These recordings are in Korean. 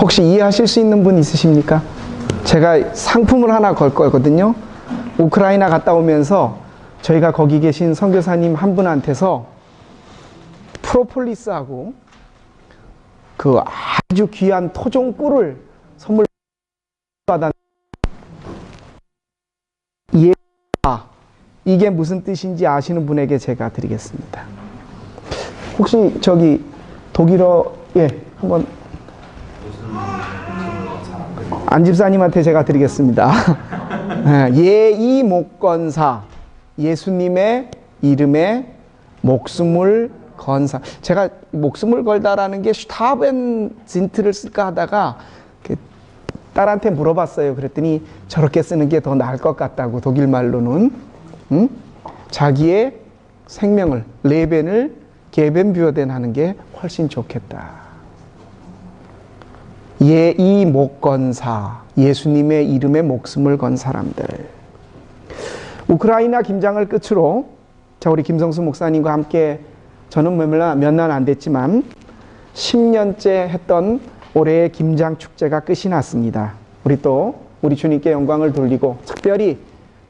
혹시 이해하실 수 있는 분 있으십니까? 제가 상품을 하나 걸 거거든요. 우크라이나 갔다 오면서 저희가 거기 계신 선교사님 한 분한테서 프로폴리스하고 그 아주 귀한 토종 꿀을 선물 받았는데, 이게 무슨 뜻인지 아시는 분에게 제가 드리겠습니다. 혹시 저기 독일어, 예, 한번 안 집사님한테 제가 드리겠습니다. 예의목건사, 예수님의 이름에 목숨을 건사. 제가 목숨을 걸다라는 게 슈타벤진트를 쓸까 하다가 딸한테 물어봤어요. 그랬더니 저렇게 쓰는 게 더 나을 것 같다고. 독일 말로는 자기의 생명을, 레벤을 게벤뷰어덴 하는 게 훨씬 좋겠다. 예의목건사, 예수님의 이름에 목숨을 건 사람들. 우크라이나 김장을 끝으로 자, 우리 김성수 목사님과 함께 저는 몇 년 안 됐지만 10년째 했던 올해의 김장 축제가 끝이 났습니다. 우리 주님께 영광을 돌리고, 특별히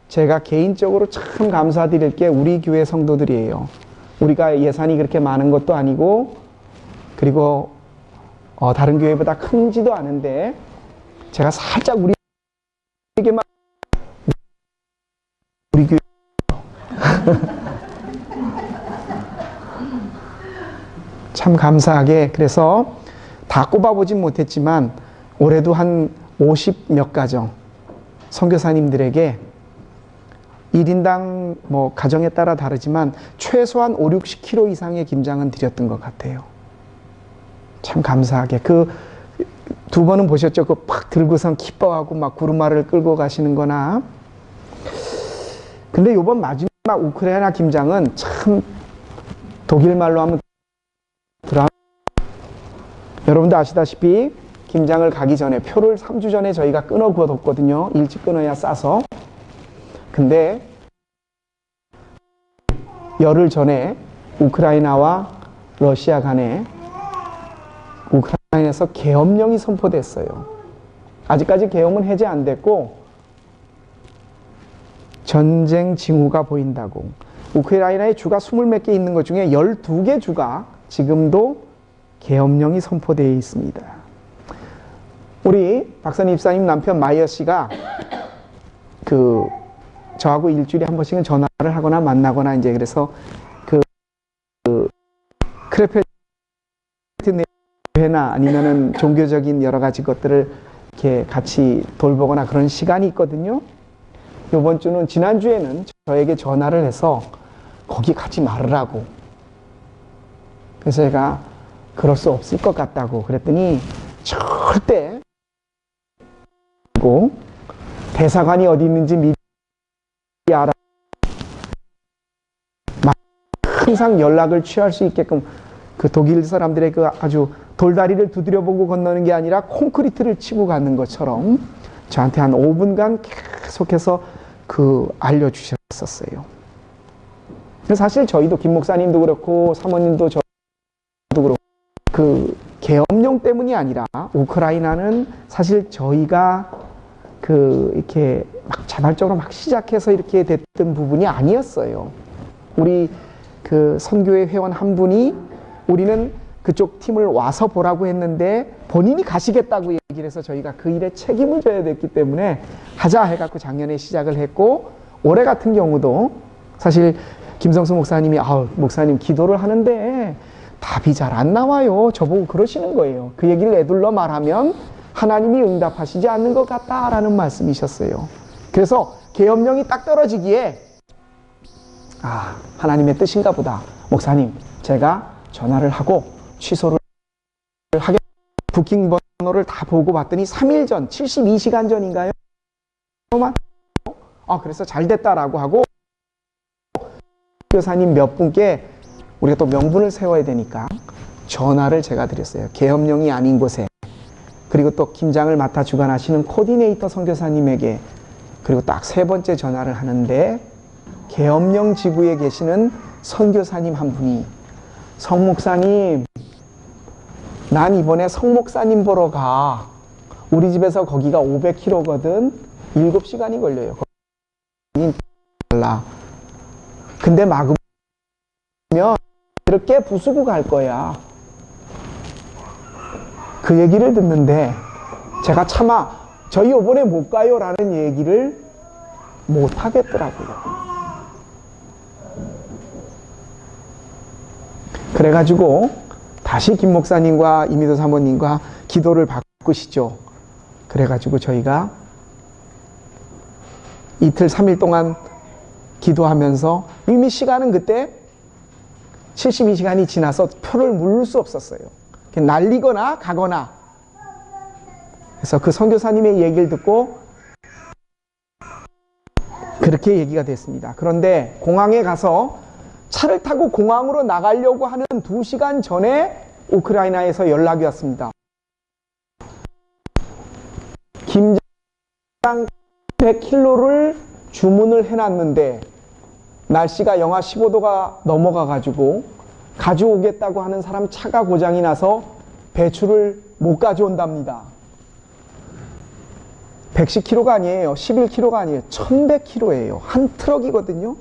제가 개인적으로 참 감사드릴 게 우리 교회 성도들이에요. 우리가 예산이 그렇게 많은 것도 아니고, 그리고 다른 교회보다 큰지도 않은데, 제가 살짝 우리에게만 우리 교회 참 감사하게, 그래서 다 꼽아보진 못했지만 올해도 한 50 몇 가정 선교사님들에게 1인당 뭐 가정에 따라 다르지만 최소한 5, 60kg 이상의 김장은 드렸던 것 같아요. 참 감사하게. 그 두 번은 보셨죠? 그 팍 들고선 기뻐하고 막 구루마를 끌고 가시는 거나. 근데 요번 마지막 우크라이나 김장은 참 독일 말로 하면 여러분도 아시다시피 김장을 가기 전에 표를 3주 전에 저희가 끊어 구워뒀거든요. 일찍 끊어야 싸서. 근데 열흘 전에 우크라이나와 러시아 간에 우크라이나에서 계엄령이 선포됐어요. 아직까지 계엄은 해제 안 됐고 전쟁 징후가 보인다고. 우크라이나의 주가 20몇 개 있는 것 중에 12개 주가 지금도 계엄령이 선포되어 있습니다. 우리 박사님 입사님 남편 마이어 씨가 저하고 일주일에 한 번씩은 전화를 하거나 만나거나, 이제 그래서 크레페트 회나 아니면은 종교적인 여러 가지 것들을 이렇게 같이 돌보거나 그런 시간이 있거든요. 이번 주는, 지난주에는 저에게 전화를 해서 거기 가지 말으라고. 그래서 제가 그럴 수 없을 것 같다고 그랬더니 절대 대사관이 어디 있는지 미리 알아. 항상 연락을 취할 수 있게끔 그 독일 사람들의 그 아주 돌다리를 두드려보고 건너는 게 아니라 콘크리트를 치고 가는 것처럼 저한테 한 5분간 계속해서 알려주셨었어요. 사실 저희도 김 목사님도 그렇고 사모님도 저도 그렇고 계엄령 때문이 아니라 우크라이나는 사실 저희가 이렇게 막 자발적으로 막 시작해서 이렇게 됐던 부분이 아니었어요. 우리 선교회 회원 한 분이 우리는 그쪽 팀을 와서 보라고 했는데 본인이 가시겠다고 얘기를 해서 저희가 그 일에 책임을 져야 됐기 때문에 하자 해갖고 작년에 시작을 했고, 올해 같은 경우도 사실 김성수 목사님이 목사님 기도를 하는데 답이 잘 안 나와요. 저보고 그러시는 거예요. 그 얘기를 애둘러 말하면 하나님이 응답하시지 않는 것 같다라는 말씀이셨어요. 그래서 계엄령이 딱 떨어지기에 하나님의 뜻인가 보다. 목사님, 제가 전화를 하고 취소를 하게, 부킹 번호를 다 보고 봤더니 3일 전, 72시간 전인가요? 그래서 잘 됐다라고 하고, 교사님 몇 분께 우리가 또 명분을 세워야 되니까 전화를 제가 드렸어요. 계엄령이 아닌 곳에. 그리고 또 김장을 맡아 주관하시는 코디네이터 선교사님에게. 그리고 딱 3번째 전화를 하는데 계엄령 지부에 계시는 선교사님 한 분이, 성 목사님, 난 이번에 성목사님 보러 가. 우리 집에서 거기가 500km거든. 7시간이 걸려요. 근데 막으면 이렇게 부수고 갈 거야. 그 얘기를 듣는데 제가 차마 저희 이번에 못 가요 라는 얘기를 못 하겠더라고요. 그래가지고 다시 김 목사님과 이미도 사모님과 기도를 바꾸시죠. 그래가지고 저희가 이틀 3일 동안 기도하면서 이미 시간은 그때 72시간이 지나서 표를 물을 수 없었어요. 날리거나 가거나. 그래서 그 선교사님의 얘기를 듣고 그렇게 얘기가 됐습니다. 그런데 공항에 가서 차를 타고 공항으로 나가려고 하는 2시간 전에 우크라이나에서 연락이 왔습니다. 김장 100kg를 주문을 해놨는데 날씨가 영하 15도가 넘어가가지고 가져오겠다고 하는 사람 차가 고장이 나서 배추를 못 가져온답니다. 110kg가 아니에요. 11kg가 아니에요. 1100kg예요. 한 트럭이거든요.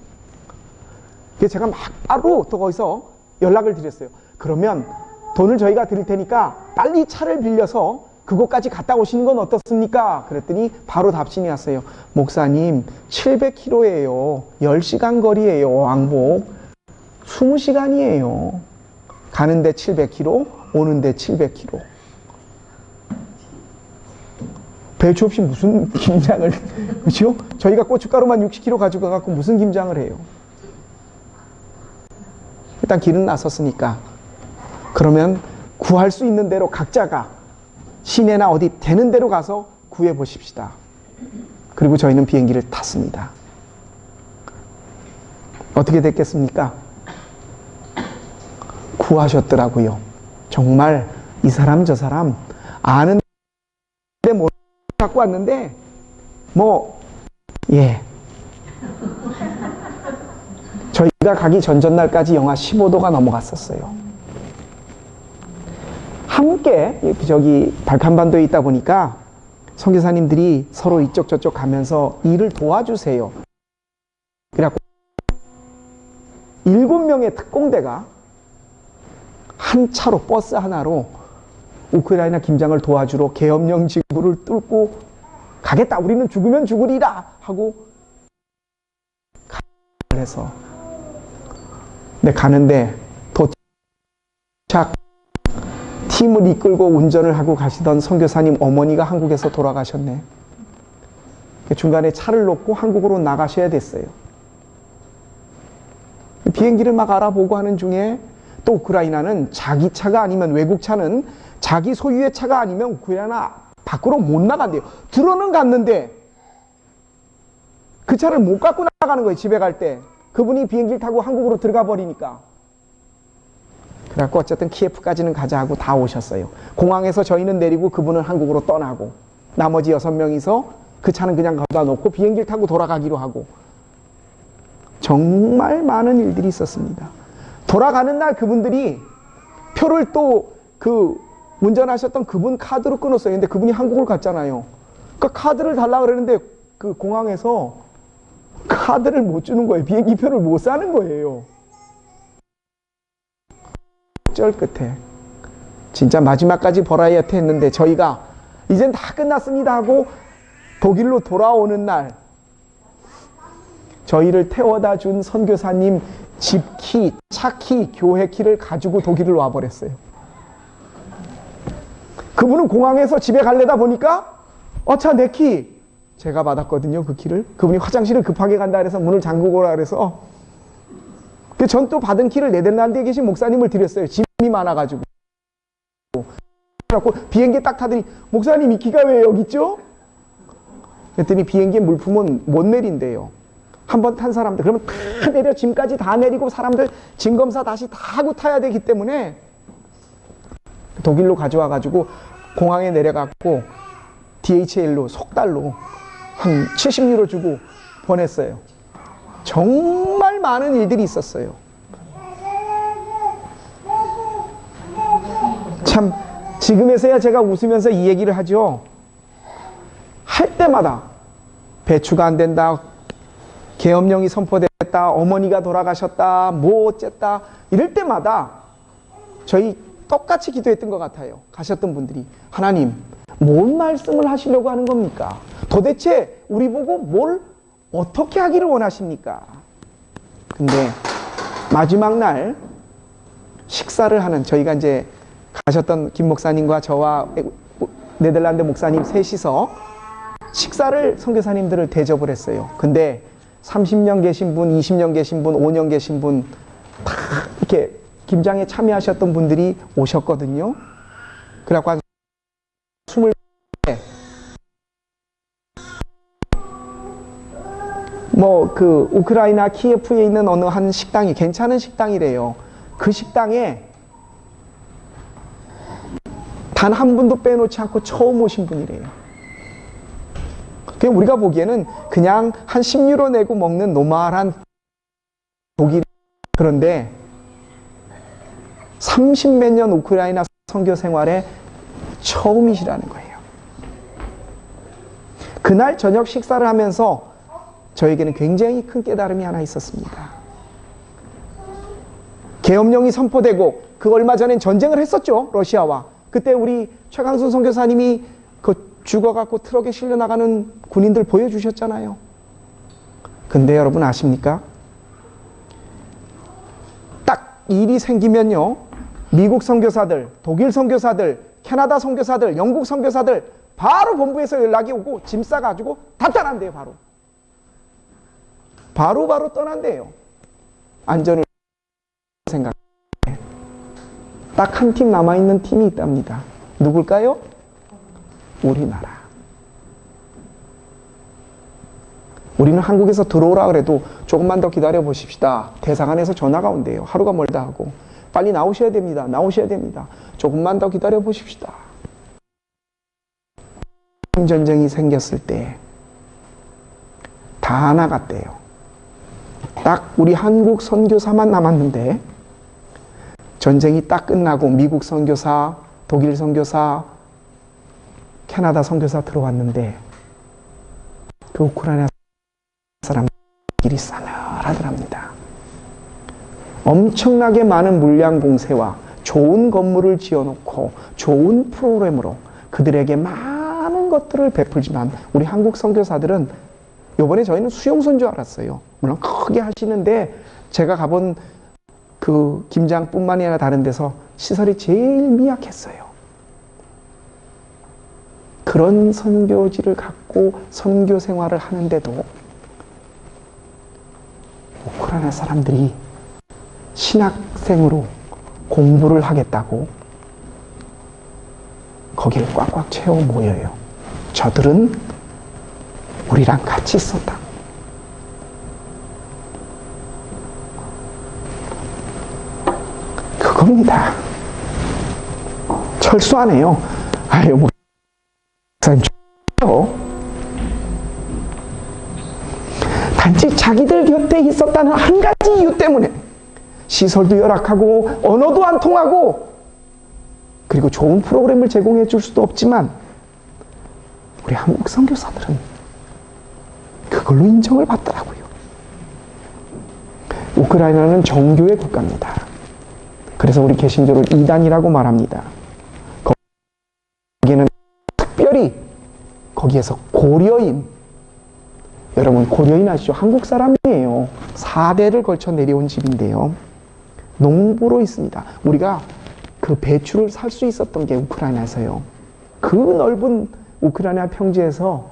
그래서 제가 막 바로 또 거기서 연락을 드렸어요. 그러면 돈을 저희가 드릴 테니까 빨리 차를 빌려서 그곳까지 갔다 오시는 건 어떻습니까? 그랬더니 바로 답신이 왔어요. 목사님 700km예요. 10시간 거리예요. 왕복 20시간이에요. 가는데 700km, 오는데 700km. 배추 없이 무슨 김장을, 그렇죠? 저희가 고춧가루만 60kg 가지고 가고 무슨 김장을 해요? 일단 길은 나섰으니까 그러면 구할 수 있는 대로 각자가 시내나 어디 되는 대로 가서 구해 보십시다. 그리고 저희는 비행기를 탔습니다. 어떻게 됐겠습니까? 구하셨더라고요. 정말 이 사람 저 사람 아는데 뭐 갖고 왔는데 저희가 가기 전날까지 영하 15도가 넘어갔었어요. 함께 저기 발칸반도에 있다 보니까 선교사님들이 서로 이쪽 저쪽 가면서 일을 도와주세요. 그래갖고 7명의 특공대가 한 차로 버스 하나로 우크라이나 김장을 도와주러 계엄령 지구를 뚫고 가겠다. 우리는 죽으면 죽으리라 하고 그래서 가는데 도착 팀을 이끌고 운전을 하고 가시던 선교사님 어머니가 한국에서 돌아가셨네. 중간에 차를 놓고 한국으로 나가셔야 됐어요. 비행기를 막 알아보고 하는 중에 또 우크라이나는 자기 차가 아니면 외국 차는 자기 소유의 차가 아니면 우크라이나 밖으로 못 나간대요. 들어는 갔는데 그 차를 못 갖고 나가는 거예요. 집에 갈 때. 그분이 비행기를 타고 한국으로 들어가 버리니까. 그래갖고 어쨌든 키예프까지는 가자 하고 다 오셨어요. 공항에서 저희는 내리고 그분은 한국으로 떠나고 나머지 6명이서 그 차는 그냥 가다 놓고 비행기를 타고 돌아가기로 하고 정말 많은 일들이 있었습니다. 돌아가는 날 그분들이 표를 또 운전하셨던 그분 카드로 끊었어요. 근데 그분이 한국을 갔잖아요. 그러니까 카드를 달라고 그러는데 그 공항에서 카드를 못 주는 거예요. 비행기 표를 못 사는 거예요. 쩔 끝에 진짜 마지막까지 버라이어티 했는데 저희가 이젠 다 끝났습니다 하고 독일로 돌아오는 날 저희를 태워다 준 선교사님 집키, 차키, 교회키를 가지고 독일을 와버렸어요. 그분은 공항에서 집에 가려다 보니까 차 내 키 제가 받았거든요. 그 키를. 그분이 화장실을 급하게 간다 그래서 문을 잠그고 오라 그래서 전 또 받은 키를 네덜란드에 계신 목사님을 드렸어요. 짐이 많아가지고. 그래갖고 비행기에 딱 타더니 목사님 이 키가 왜 여기 있죠? 그랬더니 비행기에 물품은 못 내린대요. 한번 탄 사람들 그러면 다 내려 짐까지 다 내리고 사람들 짐검사 다시 다 하고 타야 되기 때문에 독일로 가져와가지고 공항에 내려갖고 DHL로 속달로 한 70유로 주고 보냈어요. 정말 많은 일들이 있었어요. 참 지금에서야 제가 웃으면서 이 얘기를 하죠. 할 때마다 배추가 안 된다, 계엄령이 선포됐다, 어머니가 돌아가셨다, 뭐 어쨌다, 이럴 때마다 저희 똑같이 기도했던 것 같아요. 가셨던 분들이. 하나님, 뭔 말씀을 하시려고 하는 겁니까? 도대체 우리 보고 뭘 어떻게 하기를 원하십니까? 근데 마지막 날 식사를 하는, 저희가 이제 가셨던 김 목사님과 저와 네덜란드 목사님 셋이서 식사를 선교사님들을 대접을 했어요. 근데 30년 계신 분, 20년 계신 분, 5년 계신 분 다 이렇게 김장에 참여하셨던 분들이 오셨거든요. 그래갖고 한 20개, 그 우크라이나 키예프에 있는 어느 한 식당이 괜찮은 식당이래요. 그 식당에 단 한 분도 빼놓지 않고 처음 오신 분이래요. 그냥 우리가 보기에는 그냥 한 10유로 내고 먹는 노멀한 독일. 그런데 30몇 년 우크라이나 선교 생활에 처음이시라는 거예요. 그날 저녁 식사를 하면서 저에게는 굉장히 큰 깨달음이 하나 있었습니다. 계엄령이 선포되고 그 얼마 전엔 전쟁을 했었죠, 러시아와. 그때 우리 최강순 선교사님이 그 죽어갖고 트럭에 실려나가는 군인들 보여주셨잖아요. 근데 여러분 아십니까? 딱 일이 생기면요, 미국 선교사들, 독일 선교사들, 캐나다 선교사들, 영국 선교사들 바로 본부에서 연락이 오고 짐 싸가지고 다 떠난대요. 바로 떠난대요. 안전을 생각해. 딱 한 팀 남아있는 팀이 있답니다. 누굴까요? 우리나라. 우리는 한국에서 들어오라 그래도 조금만 더 기다려 보십시다. 대사관에서 전화가 온대요. 하루가 멀다 하고. 빨리 나오셔야 됩니다. 나오셔야 됩니다. 조금만 더 기다려 보십시다. 전쟁이 생겼을 때 다 나갔대요. 딱 우리 한국 선교사만 남았는데, 전쟁이 딱 끝나고 미국 선교사, 독일 선교사, 캐나다 선교사 들어왔는데 그 우크라이나 사람들이 싸늘하더랍니다. 엄청나게 많은 물량 공세와 좋은 건물을 지어놓고 좋은 프로그램으로 그들에게 많은 것들을 베풀지만, 우리 한국 선교사들은, 요번에 저희는 수용소인 줄 알았어요. 물론 크게 하시는데 제가 가본 그 김장뿐만이 아니라 다른 데서 시설이 제일 미약했어요. 그런 선교지를 갖고 선교 생활을 하는데도 우크라이나 사람들이 신학생으로 공부를 하겠다고 거기를 꽉꽉 채워 모여요. 저들은 우리랑 같이 있었다. 그겁니다. 철수하네요. 아유, 목사님, 단지 자기들 곁에 있었다는 한 가지 이유 때문에 시설도 열악하고 언어도 안 통하고 그리고 좋은 프로그램을 제공해 줄 수도 없지만, 우리 한국 선교사들은 그걸로 인정을 받더라고요. 우크라이나는 정교의 국가입니다. 그래서 우리 개신교를 이단이라고 말합니다. 거기에는 특별히 거기에서 고려인, 여러분 고려인 아시죠? 한국 사람이에요. 4대를 걸쳐 내려온 집인데요. 농부로 있습니다. 우리가 그 배추를 살 수 있었던 게 우크라이나에서요. 그 넓은 우크라이나 평지에서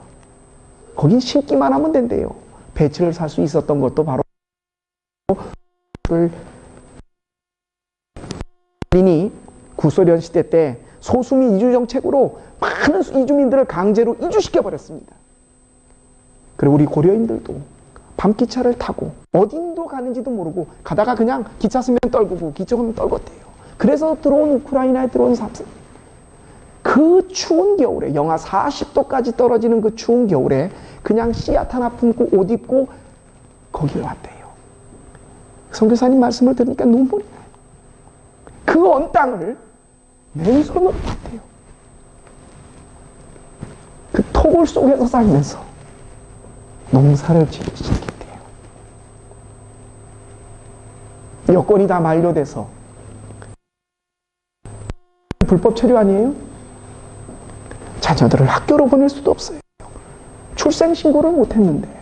거긴 심기만 하면 된대요. 배추를 살 수 있었던 것도 바로 이 구소련 시대 때 소수민 이주 정책으로 많은 이주민들을 강제로 이주시켜 버렸습니다. 그리고 우리 고려인들도 밤기차를 타고 어딘도 가는지도 모르고 가다가 그냥 기차 서면 떨구고 기차 오면 떨궜대요. 그래서 들어온 우크라이나에 들어온 사람들, 그 추운 겨울에 영하 40도까지 떨어지는 그 추운 겨울에 그냥 씨앗 하나 품고 옷 입고 거기를 왔대요. 선교사님 말씀을 들으니까 눈물이 나요. 그 언 땅을 맨손으로 봤대요. 시골 속에서 살면서 농사를 지기 시작했대요. 여건이 다 만료돼서 불법 체류 아니에요? 자녀들을 학교로 보낼 수도 없어요. 출생신고를 못했는데.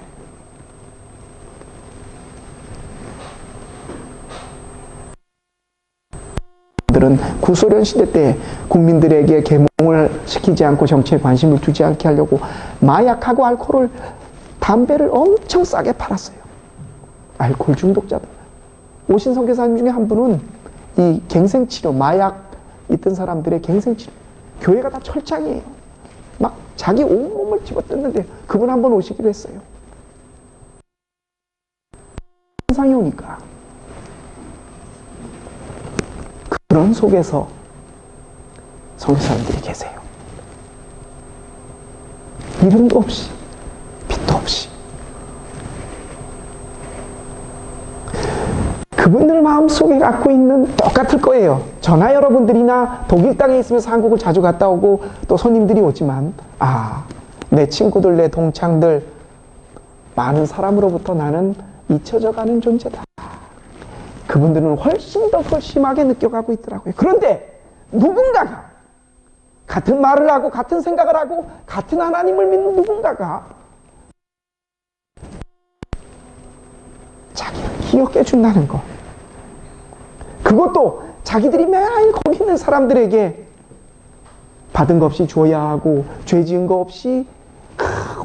들은 구소련 시대 때 국민들에게 계몽을 시키지 않고 정치에 관심을 두지 않게 하려고 마약하고 알코올을, 담배를 엄청 싸게 팔았어요. 알코올 중독자들. 오신 선교사님 중에 한 분은 이 갱생치료, 마약 있던 사람들의 갱생치료, 교회가 다 철장이에요. 막 자기 온몸을 집어뜯는데 그분 한 번 오시기로 했어요. 현상이 오니까. 그런 속에서 선교사님들이 계세요. 이름도 없이, 빛도 없이. 그분들 마음속에 갖고 있는 똑같을 거예요. 저나 여러분들이나 독일 땅에 있으면서 한국을 자주 갔다 오고 또 손님들이 오지만, 내 친구들, 내 동창들, 많은 사람으로부터 나는 잊혀져 가는 존재다. 그분들은 훨씬 더 심하게 느껴가고 있더라고요. 그런데 누군가가 같은 말을 하고 같은 생각을 하고 같은 하나님을 믿는 누군가가 자기를 기억해 준다는 거. 그것도 자기들이 매일 거기 있는 사람들에게 받은 것 없이 줘야 하고 죄 지은 거 없이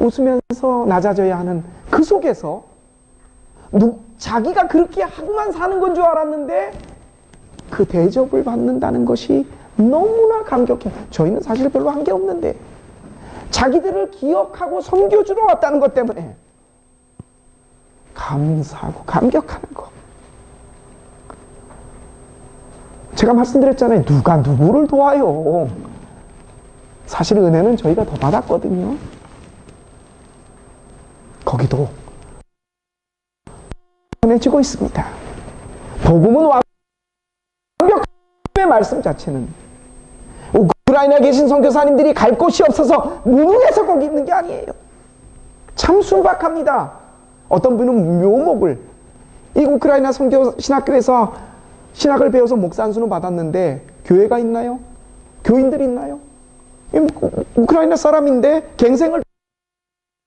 웃으면서 낮아져야 하는 그 속에서 자기가 그렇게 하고만 사는 건 줄 알았는데 그 대접을 받는다는 것이 너무나 감격해. 저희는 사실 별로 한 게 없는데 자기들을 기억하고 섬겨주러 왔다는 것 때문에 감사하고 감격하는 거. 제가 말씀드렸잖아요. 누가 누구를 도와요. 사실 은혜는 저희가 더 받았거든요. 거기도 전해지고 있습니다. 복음은 완벽한 말씀 자체는 우크라이나에 계신 선교사님들이 갈 곳이 없어서 무능해서 거기 있는 게 아니에요. 참 순박합니다. 어떤 분은 묘목을, 이 우크라이나 선교 신학교에서 신학을 배워서 목사 안수는 받았는데 교회가 있나요? 교인들이 있나요? 우크라이나 사람인데 갱생을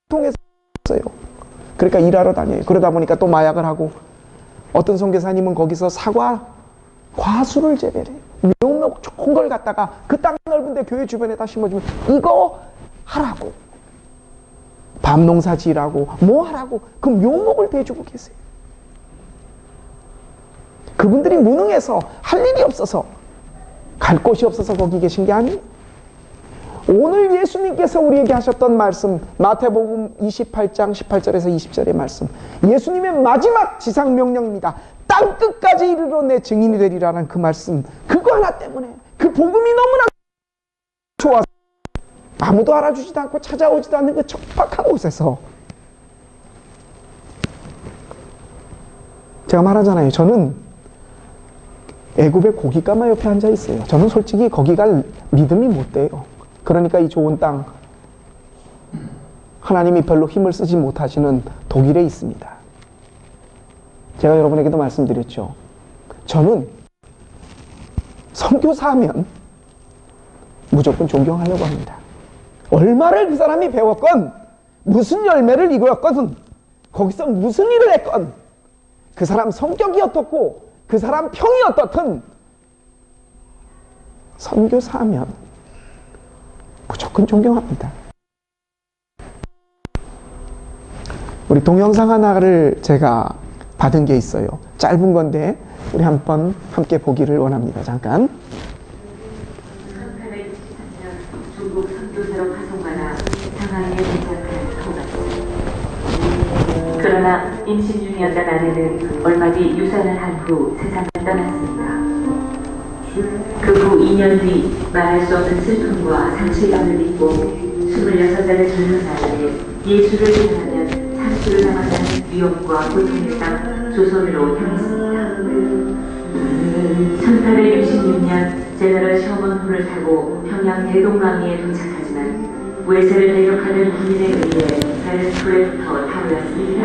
통해서 했어요. 그러니까 일하러 다녀요. 그러다 보니까 또 마약을 하고, 어떤 선교사님은 거기서 사과, 과수를 재배해요. 묘목 좋은 걸 갖다가 그 땅 넓은데 교회 주변에다 심어주면 이거 하라고, 밤농사 지으라고, 뭐 하라고 그 묘목을 대주고 계세요. 그분들이 무능해서 할 일이 없어서, 갈 곳이 없어서 거기 계신 게 아니에요. 오늘 예수님께서 우리에게 하셨던 말씀, 마태복음 28장 18절에서 20절의 말씀, 예수님의 마지막 지상 명령입니다. 땅 끝까지 이르러 내 증인이 되리라는 그 말씀, 그거 하나 때문에, 그 복음이 너무나 좋아서 아무도 알아주지도 않고 찾아오지도 않는 그 척박한 곳에서, 제가 말하잖아요. 저는 애굽의 고깃가마 옆에 앉아 있어요. 저는 솔직히 거기 갈 믿음이 못 돼요. 그러니까 이 좋은 땅, 하나님이 별로 힘을 쓰지 못하시는 독일에 있습니다. 제가 여러분에게도 말씀드렸죠. 저는 선교사하면 무조건 존경하려고 합니다. 얼마를 그 사람이 배웠건, 무슨 열매를 이루었건, 거기서 무슨 일을 했건, 그 사람 성격이 어떻고 그 사람 평이 어떻든 선교사하면 무조건 존경합니다. 우리 동영상 하나를 제가 받은 게 있어요. 짧은 건데 우리 한번 함께 보기를 원합니다. 잠깐. 1863년 중국 선교사로 파송하나 상하이에 도착한 토마스. 그러나 임신 중이었던 아내는 얼마 뒤 유산을 한 후 세상을 떠났습니다. 그 후 2년 뒤 말할 수 없는 슬픔과 상실감을 잊고 26살의 젊은 나이에 예수를 향하면 상실을 당한다는 위험과 고통의 땅 조선으로 향했습니다. 1866년 제너럴 셔먼호를 타고 평양 대동강리에 도착하지만 외세를 대적하는 군인에 의해 배는 불에 붙어 타올랐습니다.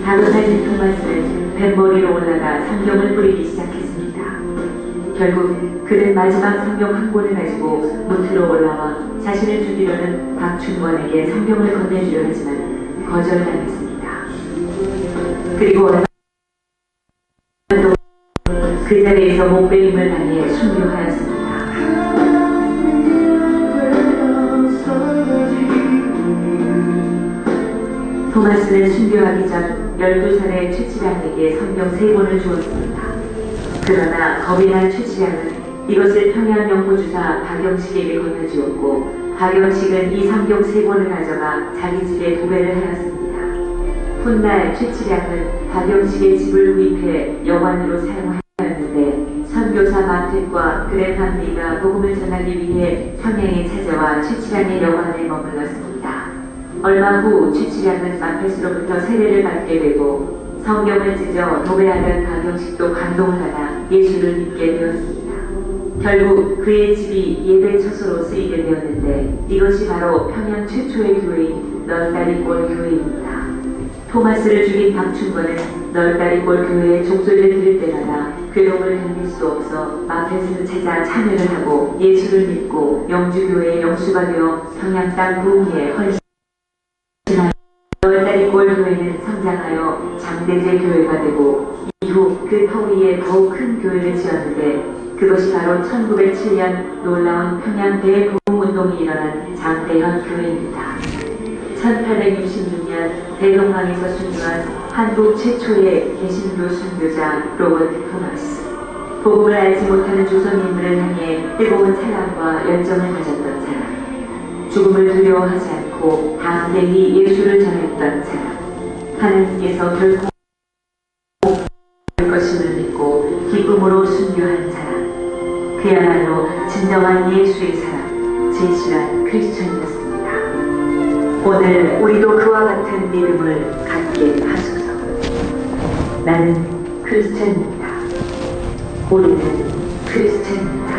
다급한 토마스는 뱃머리로 올라가 성경을 뿌리기 시작했습니다. 결국 그는 마지막 성경 한 권을 가지고 문틀로 올라와 자신을 죽이려는 박충권에게 성경을 건네주려 하지만 거절당했습니다. 그리고 얼마 그 자리에서 목베림을 당해 순교하였습니다. 토마스는 순교하기 전 12살의 최치량에게 성경 3권을 주었습니다. 그러나 겁이 난 최치량은 이것을 평양 영포주사 박영식에게 건네주었고 박영식은 이 성경 3권을 가져가 자기 집에 도배를 하였습니다. 훗날 최치량은 박영식의 집을 구입해 여관으로 사용하였는데 선교사 마택과 그레판리가 복음을 전하기 위해 평양에 찾아와 최치량의 여관에 머물렀습니다. 얼마 후 최치량은 마펫으로부터 세례를 받게 되고 성경을 찢어 도배하던 박영식도 감동을 받아 예수를 믿게 되었습니다. 결국 그의 집이 예배 처소로 쓰이게 되었는데 이것이 바로 평양 최초의 교회인 널다리골 교회입니다. 토마스를 죽인 박충권은 널다리골 교회의 종소리를 들을 때마다 괴로움을 견딜 수 없어 마펫을 찾아 참여를 하고 예수를 믿고 영주교회의 영수가 되어 평양 땅 부흥에 헌신하였습니다. 널다리골 교회는 성장하여 장대제 교회가 되고 이후 그 터 위에 더욱 큰 교회를 지었는데 그것이 바로 1907년 놀라운 평양 대부흥운동이 일어난 장대현 교회입니다. 1866년 대동강에서 순교한 한국 최초의 개신교 순교자 로버트 토마스. 복음을 알지 못하는 조선인들을 향해 뜨거운 사랑과 열정을 가졌던 사람. 죽음을 두려워하지 않고 담대히 예수를 전했던 사람. 하나님께서 결코 올 것임을 믿고 기쁨으로 순교한 사람. 그야말로 진정한 예수의 사람, 진실한 크리스천이었습니다. 오늘 우리도 그와 같은 믿음을 갖게 하소서. 나는 크리스천입니다. 우리는 크리스천입니다.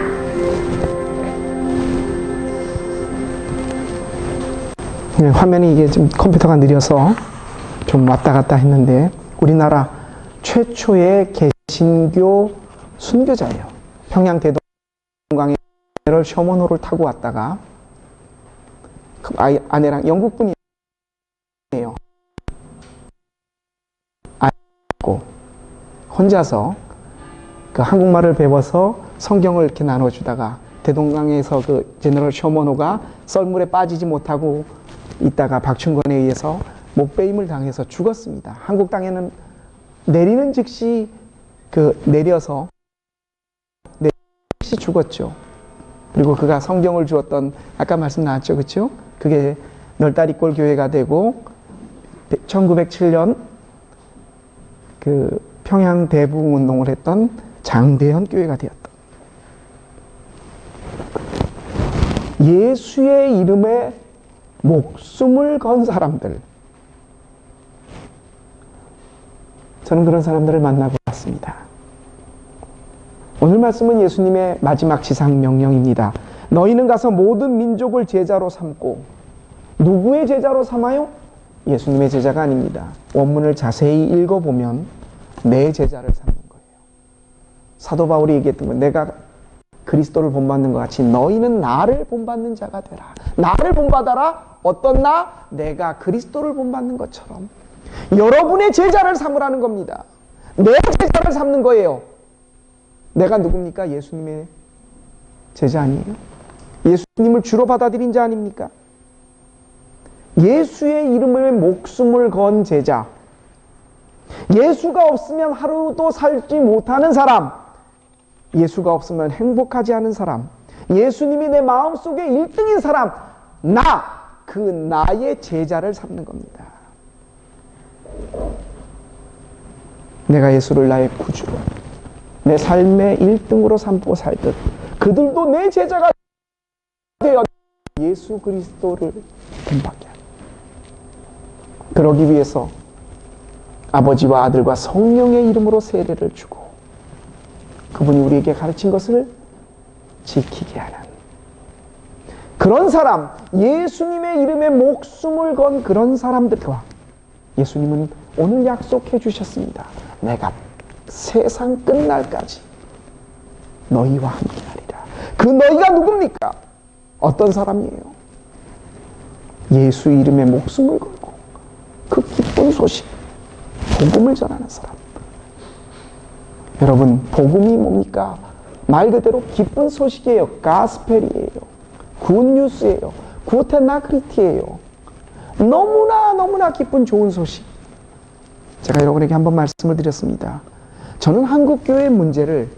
네, 화면이 이게 좀 컴퓨터가 느려서 좀 왔다 갔다 했는데 우리나라 최초의 개신교 순교자예요. 평양 대동강에 셔먼호를 타고 왔다가 그 아내랑 영국분이에요. 혼자서 그 한국말을 배워서 성경을 이렇게 나눠주다가 대동강에서 그 제너럴 셔먼호가 썰물에 빠지지 못하고 있다가 박충권에 의해서 목베임을 당해서 죽었습니다. 한국 땅에는 내리는 즉시 내려서 죽었죠. 그리고 그가 성경을 주었던 아까 말씀 나왔죠, 그렇죠? 그게 널다리골 교회가 되고 1907년 그 평양 대부흥 운동을 했던 장대현 교회가 되었다. 예수의 이름에 목숨을 건 사람들. 저는 그런 사람들을 만나고 왔습니다. 오늘 말씀은 예수님의 마지막 지상 명령입니다. 너희는 가서 모든 민족을 제자로 삼고, 누구의 제자로 삼아요? 예수님의 제자가 아닙니다. 원문을 자세히 읽어보면 내 제자를 삼는 거예요. 사도 바울이 얘기했던 건 내가 그리스도를 본받는 것 같이 너희는 나를 본받는 자가 되라. 나를 본받아라. 어떤 나? 내가 그리스도를 본받는 것처럼. 여러분의 제자를 삼으라는 겁니다. 내 제자를 삼는 거예요. 내가 누굽니까? 예수님의 제자 아니에요? 예수님을 주로 받아들인 자 아닙니까? 예수의 이름에 목숨을 건 제자. 예수가 없으면 하루도 살지 못하는 사람. 예수가 없으면 행복하지 않은 사람. 예수님이 내 마음속에 1등인 사람. 그 나의 제자를 삼는 겁니다. 내가 예수를 나의 구주로, 내 삶의 1등으로 삼고 살듯 그들도 내 제자가 되어 예수 그리스도를 본받게 하는. 그러기 위해서 아버지와 아들과 성령의 이름으로 세례를 주고 그분이 우리에게 가르친 것을 지키게 하는 그런 사람, 예수님의 이름에 목숨을 건 그런 사람들과 예수님은 오늘 약속해 주셨습니다. 내가 세상 끝날까지 너희와 함께하리라. 그 너희가 누굽니까? 어떤 사람이에요? 예수 이름에 목숨을 걸고 그 기쁜 소식, 복음을 전하는 사람. 여러분, 복음이 뭡니까? 말 그대로 기쁜 소식이에요. 가스펠이에요. 굿뉴스예요. 구테나크리티예요. 너무나 기쁜 좋은 소식. 제가 여러분에게 한번 말씀을 드렸습니다. 저는 한국교회의 문제를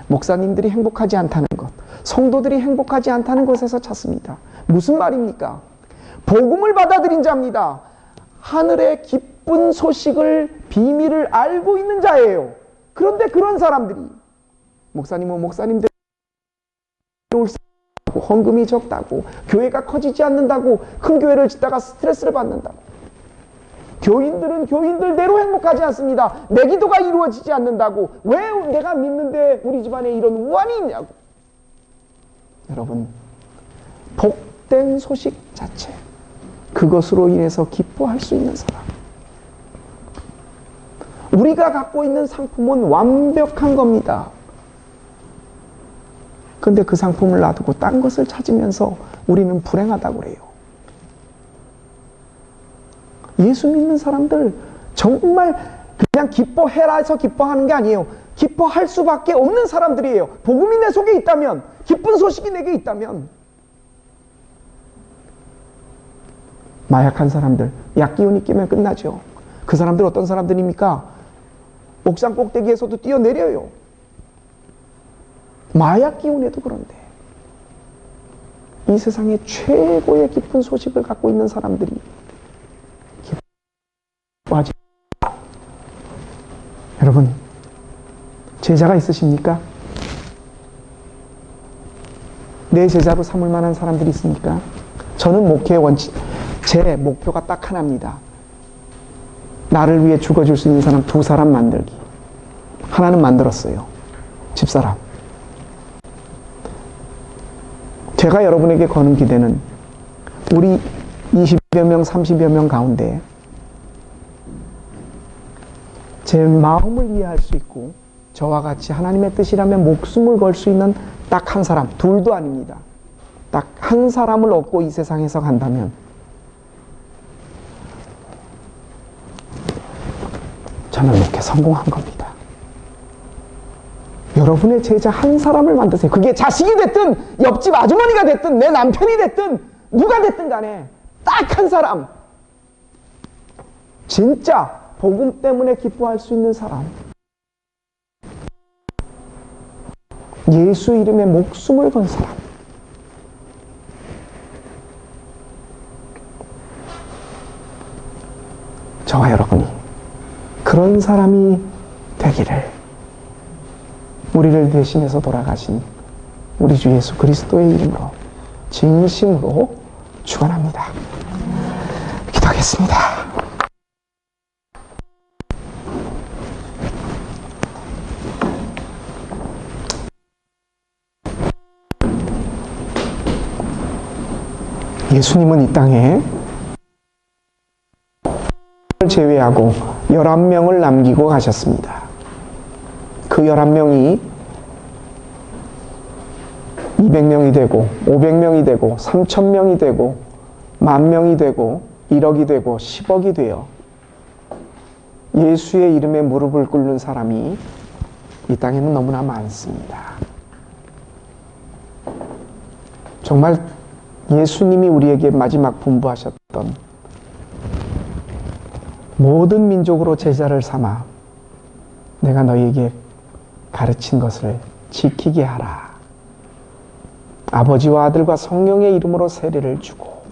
목사님들이 행복하지 않다는 것, 성도들이 행복하지 않다는 것에서 찾습니다. 무슨 말입니까? 복음을 받아들인 자입니다. 하늘의 기쁜 소식을, 비밀을 알고 있는 자예요. 그런데 그런 사람들이 목사님들 헌금이 적다고, 교회가 커지지 않는다고, 큰 교회를 짓다가 스트레스를 받는다고, 교인들은 교인들대로 행복하지 않습니다. 내 기도가 이루어지지 않는다고, 왜 내가 믿는데 우리 집안에 이런 우환이 있냐고. 여러분, 복된 소식 자체, 그것으로 인해서 기뻐할 수 있는 사람. 우리가 갖고 있는 상품은 완벽한 겁니다. 그런데 그 상품을 놔두고 딴 것을 찾으면서 우리는 불행하다고 그래요. 예수 믿는 사람들 정말 그냥 기뻐해라 해서 기뻐하는 게 아니에요. 기뻐할 수밖에 없는 사람들이에요. 복음이 내 속에 있다면, 기쁜 소식이 내게 있다면. 마약한 사람들, 약 기운이 끼면 끝나죠. 그 사람들 어떤 사람들입니까? 옥상 꼭대기에서도 뛰어내려요. 마약 기운에도. 그런데 이 세상에 최고의 기쁜 소식을 갖고 있는 사람들이 기뻐하지. 여러분, 제자가 있으십니까? 내 제자로 삼을 만한 사람들이 있습니까? 저는 목회의 원칙, 제 목표가 딱 하나입니다. 나를 위해 죽어줄 수 있는 사람 2사람 만들기. 하나는 만들었어요. 집사람. 제가 여러분에게 거는 기대는 우리 20여 명, 30여 명 가운데 제 마음을 이해할 수 있고 저와 같이 하나님의 뜻이라면 목숨을 걸 수 있는 딱 한 사람, 2도 아닙니다. 딱 한 사람을 얻고 이 세상에서 간다면 저는 이렇게 성공한 겁니다. 여러분의 제자 한 사람을 만드세요. 그게 자식이 됐든 옆집 아주머니가 됐든 내 남편이 됐든 누가 됐든 간에 딱 한 사람, 진짜 복음 때문에 기뻐할 수 있는 사람, 예수 이름에 목숨을 건 사람. 저와 여러분이 그런 사람이 되기를 우리를 대신해서 돌아가신 우리 주 예수 그리스도의 이름으로 진심으로 축원합니다. 기도하겠습니다. 예수님은 이 땅에 제외하고 11명을 남기고 가셨습니다. 그 11명이 200명이 되고 500명이 되고 3000명이 되고 10,000명이 되고 1억이 되고 10억이 되어 예수의 이름에 무릎을 꿇는 사람이 이 땅에는 너무나 많습니다. 정말 예수님이 우리에게 마지막 분부하셨던 모든 민족으로 제자를 삼아 내가 너희에게 가르친 것을 지키게 하라. 아버지와 아들과 성령의 이름으로 세례를 주고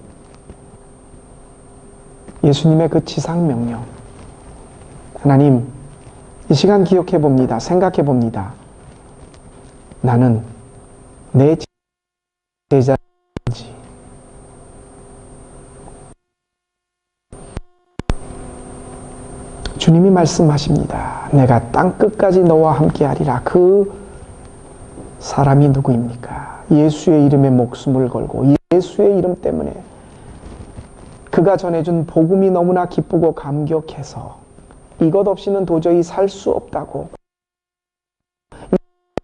예수님의 그 지상명령, 하나님 이 시간 기억해 봅니다. 생각해 봅니다. 나는 내 제자인지 주님이 말씀하십니다. 내가 땅끝까지 너와 함께 하리라. 그 사람이 누구입니까? 예수의 이름에 목숨을 걸고 예수의 이름 때문에 그가 전해준 복음이 너무나 기쁘고 감격해서 이것 없이는 도저히 살 수 없다고,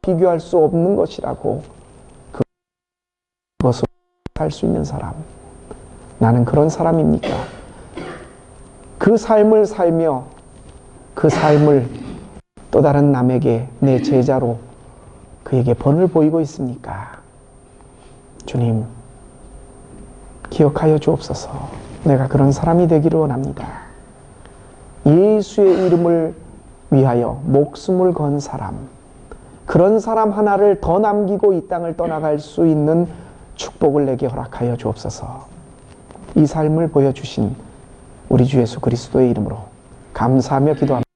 비교할 수 없는 것이라고, 그것으로 살 수 있는 사람, 나는 그런 사람입니까? 그 삶을 살며 그 삶을 또 다른 남에게 내 제자로 그에게 본을 보이고 있습니까? 주님, 기억하여 주옵소서. 내가 그런 사람이 되기를 원합니다. 예수의 이름을 위하여 목숨을 건 사람, 그런 사람 하나를 더 남기고 이 땅을 떠나갈 수 있는 축복을 내게 허락하여 주옵소서. 이 삶을 보여주신 우리 주 예수 그리스도의 이름으로 감사하며 기도합니다.